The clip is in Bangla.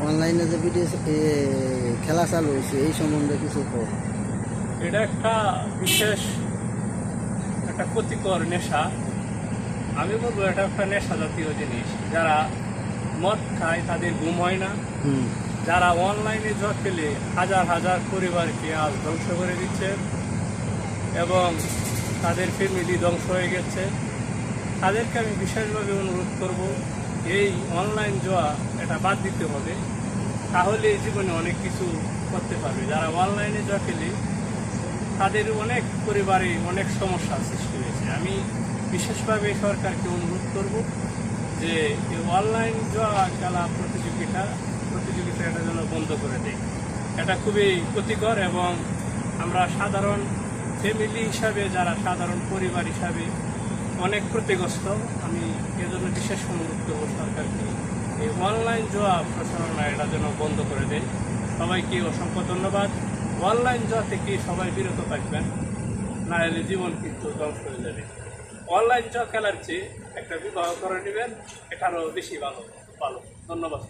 অনলাইনে যে ভিডিও খেলা চালু হয়েছে এই সম্বন্ধে কিছু কর। এটা একটা বিশেষ একটা ক্ষতিকর নেশা। আমি বলবো এটা একটা নেশা জাতীয় জিনিস। যারা মদ খায় তাদের ঘুম হয় না, যারা অনলাইনে জুয়া খেলে হাজার হাজার পরিবারকে আজ ধ্বংস করে দিচ্ছে এবং তাদের ফ্যামিলি ধ্বংস হয়ে গেছে, তাদেরকে আমি বিশেষভাবে অনুরোধ করব এই অনলাইন জুয়া এটা বাদ দিতে হবে। তাহলে জীবনে অনেক কিছু করতে পারবে। যারা অনলাইনে জুয়া খেলে তাদের অনেক পরিবারে অনেক সমস্যা সৃষ্টি হয়েছে। আমি বিশেষভাবে সরকারকে অনুরোধ করব যে এই অনলাইন জুয়া খেলা প্রতিযোগিতা এটা যেন বন্ধ করে দেয়। এটা খুবই ক্ষতিকর এবং আমরা সাধারণ ফ্যামিলি হিসাবে, যারা সাধারণ পরিবার হিসাবে অনেক ক্ষতিগ্রস্ত। আমি এজন্য বিশেষ অনুরোধ করব সরকারকে এই অনলাইন জুয়া প্রচারণা এটা যেন বন্ধ করে দেয়। সবাইকে অসংখ্য ধন্যবাদ। অনলাইন জুয়া থেকে সবাই বিরত থাকবেন, না হলে জীবন কিন্তু ধ্বংস হয়ে যাবে। অনলাইন জুয়া খেলার চেয়ে একটা বিবাহ করে নেবেন, এটারও বেশি ভালো। ধন্যবাদ।